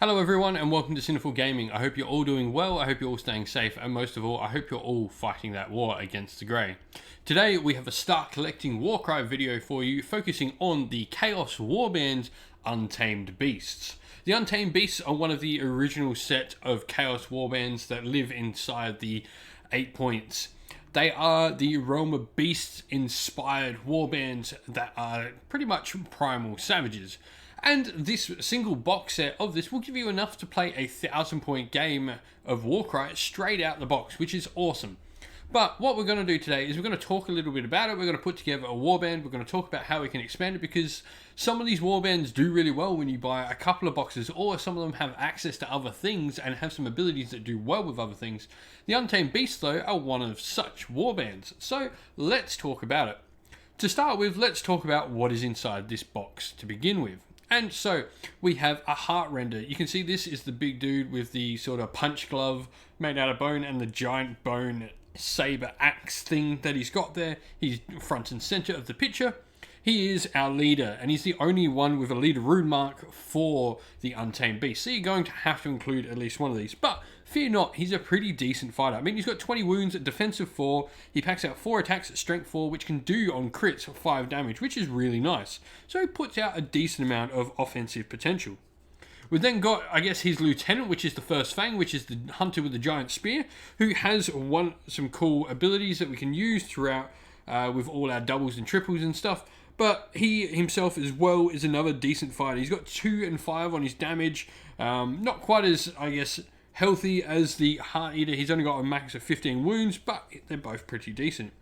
Hello everyone and welcome to Sinful Gaming. I hope you're all doing well, I hope you're all staying safe, and most of all, I hope you're all fighting that war against the Grey. Today we have a start collecting Warcry video for you, focusing on the Chaos Warband Untamed Beasts. The Untamed Beasts are one of the original set of Chaos Warbands that live inside the 8 points. They are the Realm of Beasts inspired warbands that are pretty much primal savages. And this single box set of this will give you enough to play a 1000-point game of Warcry straight out the box, which is awesome. But what we're going to do today is we're going to talk a little bit about it. We're going to put together a warband. We're going to talk about how we can expand it, because some of these warbands do really well when you buy a couple of boxes, or some of them have access to other things and have some abilities that do well with other things. The Untamed Beasts, though, are one of such warbands. So let's talk about it. To start with, let's talk about what is inside this box to begin with. And so we have a heart render. You can see this is the big dude with the sort of punch glove made out of bone and the giant bone saber axe thing that he's got there. He's front and center of the picture. He is our leader, and he's the only one with a leader rune mark for the Untamed Beast. So you're going to have to include at least one of these. But fear not, he's a pretty decent fighter. I mean, he's got 20 wounds at defensive 4. He packs out 4 attacks at strength 4, which can do on crits 5 damage, which is really nice. So he puts out a decent amount of offensive potential. We've then got, I guess, his lieutenant, which is the First Fang, which is the hunter with the giant spear, who has some cool abilities that we can use throughout with all our doubles and triples and stuff. But he himself as well is another decent fighter. He's got 2 and 5 on his damage. Not quite as, I guess, healthy as the Heart Eater. He's only got a max of 15 wounds, but they're both pretty decent.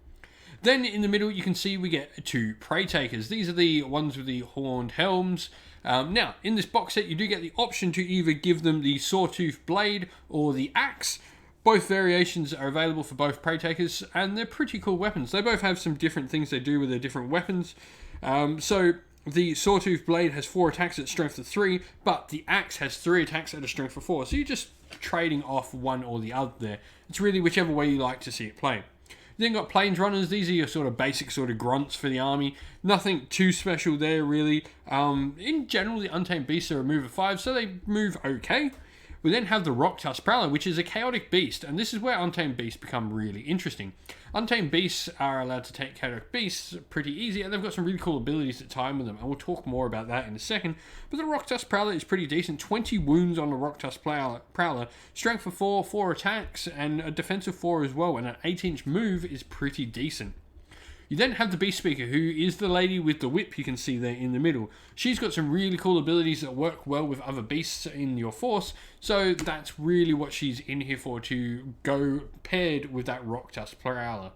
Then in the middle, you can see we get 2 Prey Takers. These are the ones with the horned helms. Now, in this box set, you do get the option to either give them the Sawtooth Blade or the Axe. Both variations are available for both Prey Takers, and they're pretty cool weapons. They both have some different things they do with their different weapons. So the Sawtooth Blade has 4 attacks at strength of 3, but the Axe has 3 attacks at a strength of 4. So you're just trading off one or the other there. It's really whichever way you like to see it play. Then got Plains Runners. These are your sort of basic sort of grunts for the army. Nothing too special there, really. In general, the Untamed Beasts are a move of 5, so they move okay. We then have the Rock-Tusk Prowler, which is a chaotic beast, and this is where Untamed Beasts become really interesting. Untamed Beasts are allowed to take chaotic beasts pretty easy, and they've got some really cool abilities that time with them, and we'll talk more about that in a second. But the Rock-Tusk Prowler is pretty decent. 20 wounds on the Rock-Tusk Prowler, strength of 4, 4 attacks, and a defensive 4 as well, and an 8-inch move is pretty decent. You then have the Beast Speaker, who is the lady with the whip you can see there in the middle. She's got some really cool abilities that work well with other beasts in your force, so that's really what she's in here for, to go paired with that Rock-Tusk Prowler.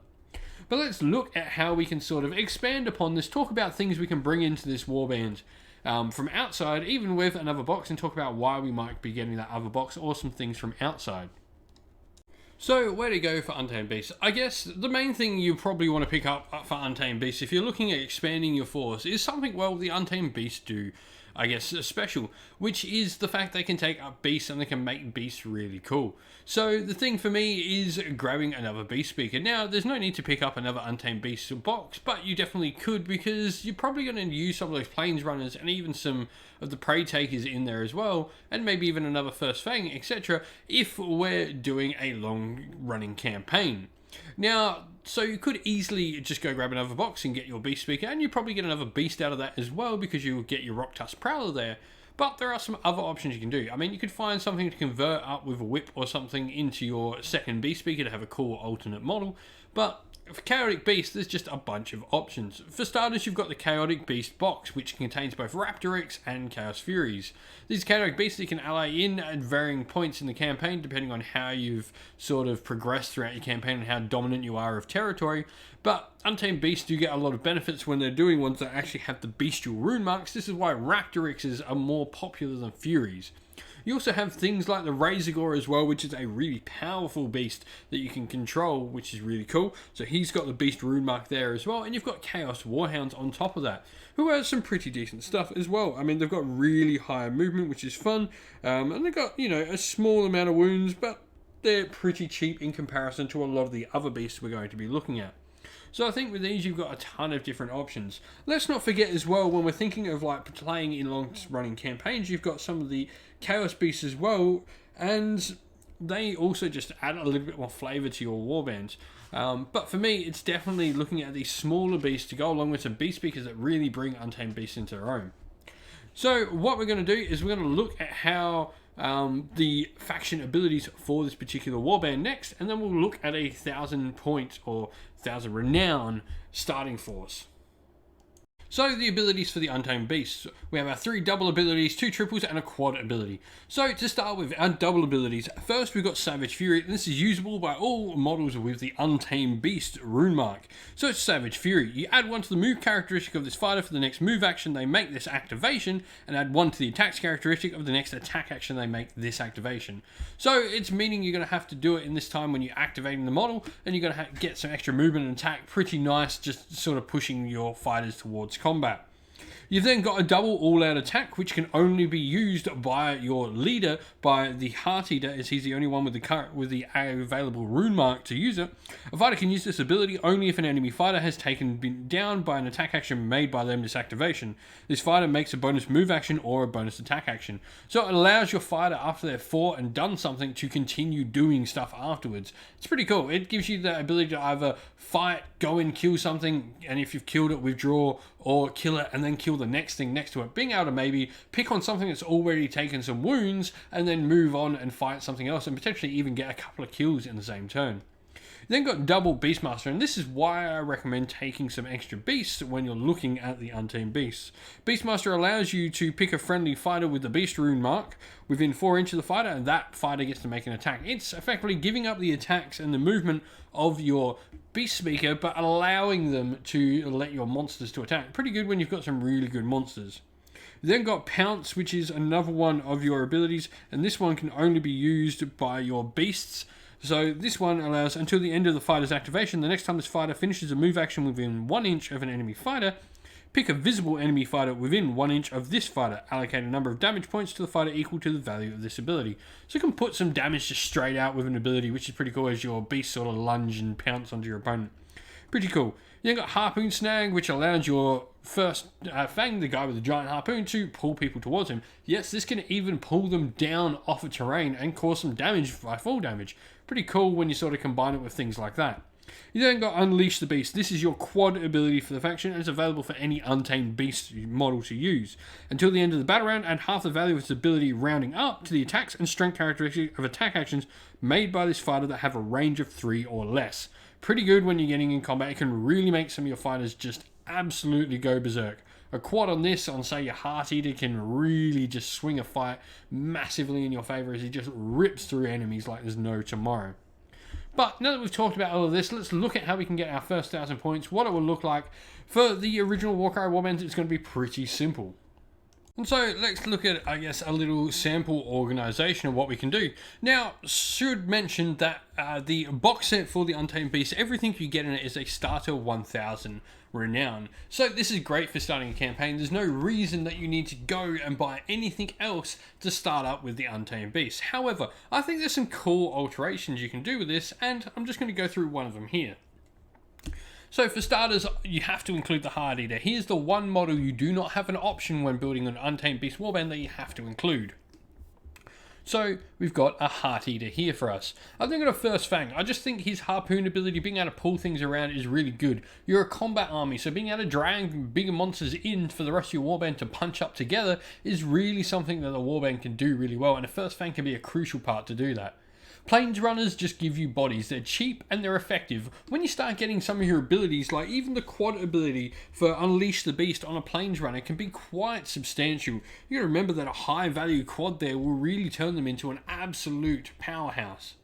But let's look at how we can sort of expand upon this, talk about things we can bring into this warband from outside, even with another box, and talk about why we might be getting that other box or some things from outside. So, where to go for Untamed Beasts? I guess the main thing you probably want to pick up for Untamed Beasts, if you're looking at expanding your force, is something, well, the Untamed Beasts do, I guess, special, which is the fact they can take up beasts and they can make beasts really cool. So, the thing for me is grabbing another Beast Speaker. Now, there's no need to pick up another Untamed Beasts box, but you definitely could, because you're probably going to use some of those Plains Runners and even some of the Prey Takers in there as well, and maybe even another First Fang, etc., if we're doing a long-running campaign. Now, so you could easily just go grab another box and get your Beast Speaker, and you probably get another beast out of that as well, because you'll get your Rock-Tusk Prowler there. But there are some other options you can do. I mean, you could find something to convert up with a whip or something into your second Beast Speaker to have a cool alternate model, but for Chaotic Beast, there's just a bunch of options. For starters, you've got the Chaotic Beast box, which contains both Raptorix and Chaos Furies. These Chaotic Beasts you can ally in at varying points in the campaign, depending on how you've sort of progressed throughout your campaign and how dominant you are of territory. But Untamed Beasts do get a lot of benefits when they're doing ones that actually have the bestial rune marks. This is why Raptorixes are more popular than Furies. You also have things like the Razorgore as well, which is a really powerful beast that you can control, which is really cool. So he's got the beast rune mark there as well, and you've got Chaos Warhounds on top of that, who has some pretty decent stuff as well. I mean, they've got really high movement, which is fun, and they've got, you know, a small amount of wounds, but they're pretty cheap in comparison to a lot of the other beasts we're going to be looking at. So I think with these you've got a ton of different options. Let's not forget as well, when we're thinking of like playing in long running campaigns, you've got some of the Chaos Beasts as well, and they also just add a little bit more flavour to your warbands. But for me, it's definitely looking at these smaller beasts to go along with some beast speakers that really bring Untamed Beasts into their own. So what we're going to do is we're going to look at how the faction abilities for this particular warband next, and then we'll look at a 1,000 point or 1,000 renown starting force. So the abilities for the Untamed Beasts. We have our 3 double abilities, 2 triples, and a quad ability. So to start with our double abilities, first we've got Savage Fury, and this is usable by all models with the Untamed Beast rune mark. So it's Savage Fury. You add 1 to the move characteristic of this fighter for the next move action they make this activation, and add 1 to the attacks characteristic of the next attack action they make this activation. So it's meaning you're going to have to do it in this time when you're activating the model, and you're going to get some extra movement and attack. Pretty nice, just sort of pushing your fighters towards combat. You've then got a double all-out attack, which can only be used by your leader, by the Heart Eater, as he's the only one with the available rune mark to use it. A fighter can use this ability only if an enemy fighter has been down by an attack action made by them this activation. This fighter makes a bonus move action or a bonus attack action. So it allows your fighter, after they've fought and done something, to continue doing stuff afterwards. It's pretty cool. It gives you the ability to either fight, go and kill something, and if you've killed it, withdraw, or kill it and then kill the next thing next to it. Being able to maybe pick on something that's already taken some wounds and then move on and fight something else, and potentially even get a couple of kills in the same turn. You then got double Beastmaster, and this is why I recommend taking some extra beasts when you're looking at the Untamed Beasts. Beastmaster allows you to pick a friendly fighter with the beast rune mark within 4 inches of the fighter, and that fighter gets to make an attack. It's effectively giving up the attacks and the movement of your beast speaker, but allowing them to let your monsters to attack. Pretty good when you've got some really good monsters. You then got Pounce, which is another one of your abilities, and this one can only be used by your beasts. So this one allows, until the end of the fighter's activation, the next time this fighter finishes a move action within 1 inch of an enemy fighter, pick a visible enemy fighter within 1 inch of this fighter. Allocate a number of damage points to the fighter equal to the value of this ability. So you can put some damage just straight out with an ability, which is pretty cool as your beast sort of lunge and pounce onto your opponent. Pretty cool. You then got Harpoon Snag, which allows your first Fang, the guy with the giant harpoon, to pull people towards him. Yes, this can even pull them down off a terrain and cause some damage by fall damage. Pretty cool when you sort of combine it with things like that. You then got Unleash the Beast. This is your quad ability for the faction, and it's available for any Untamed Beast model to use. Until the end of the battle round, add half the value of its ability rounding up to the attacks and strength characteristics of attack actions made by this fighter that have a range of 3 or less. Pretty good when you're getting in combat. It can really make some of your fighters just absolutely go berserk. A quad on this, on say your Heart Eater, can really just swing a fight massively in your favour as he just rips through enemies like there's no tomorrow. But now that we've talked about all of this, let's look at how we can get our first 1,000 points, what it will look like. For the original Warcry Warband, it's going to be pretty simple. And so let's look at, I guess, a little sample organisation of what we can do. Now, should mention that the box set for the Untamed Beast, everything you get in it is a starter 1000 renown. So this is great for starting a campaign. There's no reason that you need to go and buy anything else to start up with the Untamed Beast. However, I think there's some cool alterations you can do with this, and I'm just going to go through one of them here. So for starters, you have to include the Heart Eater. Here's the one model you do not have an option when building an Untamed Beast Warband that you have to include. So we've got a Heart Eater here for us. I think of First Fang. I just think his harpoon ability, being able to pull things around, is really good. You're a combat army, so being able to drag bigger monsters in for the rest of your warband to punch up together is really something that the warband can do really well, and a First Fang can be a crucial part to do that. Plains Runners just give you bodies. They're cheap and they're effective. When you start getting some of your abilities, like even the quad ability for Unleash the Beast on a Plains Runner, can be quite substantial. You gotta remember that a high value quad there will really turn them into an absolute powerhouse.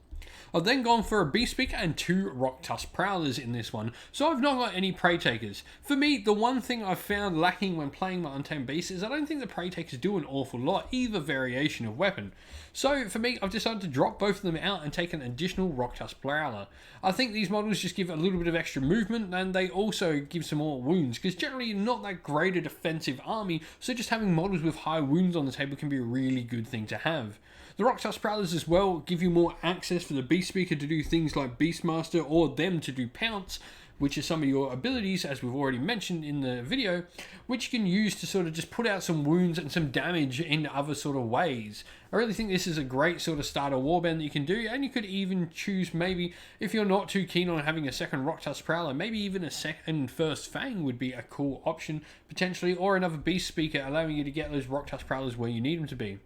I've then gone for a Beast Speaker and 2 Rock Tusk Prowlers in this one, so I've not got any Prey Takers. For me, the one thing I've found lacking when playing my Untamed Beast is I don't think the Prey Takers do an awful lot, either variation of weapon. So for me, I've decided to drop both of them out and take an additional Rock Tusk Prowler. I think these models just give a little bit of extra movement, and they also give some more wounds, because generally you're not that great a defensive army, so just having models with high wounds on the table can be a really good thing to have. The Rock Tusk Prowlers as well give you more access for the Beast Speaker to do things like Beastmaster, or them to do Pounce, which is some of your abilities, as we've already mentioned in the video, which you can use to sort of just put out some wounds and some damage in other sort of ways. I really think this is a great sort of starter warband that you can do, and you could even choose, maybe if you're not too keen on having a second Rocktusk Prowler, maybe even a second First Fang would be a cool option potentially, or another Beast Speaker, allowing you to get those Rocktusk Prowlers where you need them to be.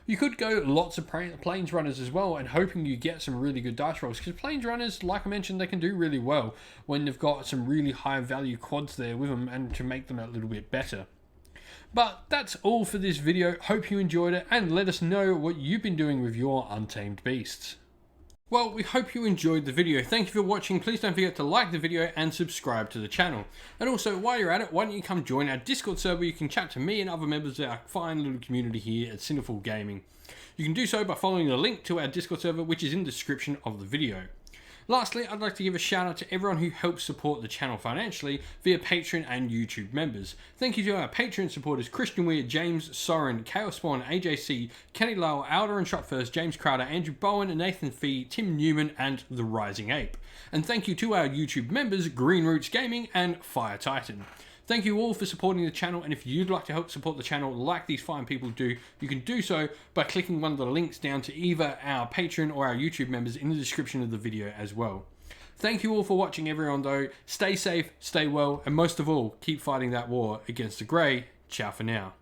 You could go lots of Plains Runners as well, and hoping you get some really good dice rolls, because Plains Runners, like I mentioned, they can do really well when they've got some really high value quads there with them, and to make them a little bit better. But that's all for this video. Hope you enjoyed it, and let us know what you've been doing with your Untamed beasts. Well, we hope you enjoyed the video. Thank you for watching. Please don't forget to like the video and subscribe to the channel. And also, while you're at it, why don't you come join our Discord server? You can chat to me and other members of our fine little community here at Cineful Gaming. You can do so by following the link to our Discord server, which is in the description of the video. Lastly, I'd like to give a shout out to everyone who helps support the channel financially via Patreon and YouTube members. Thank you to our Patreon supporters: Christian Weir, James Soren, Chaos Spawn, AJC, Kenny Lowell, Alder and Shot First, James Crowder, Andrew Bowen, Nathan Fee, Tim Newman, and The Rising Ape. And thank you to our YouTube members: Green Roots Gaming and Fire Titan. Thank you all for supporting the channel, and if you'd like to help support the channel like these fine people do, you can do so by clicking one of the links down to either our Patreon or our YouTube members in the description of the video as well. Thank you all for watching, everyone, though. Stay safe, stay well, and most of all, keep fighting that war against the Grey. Ciao for now.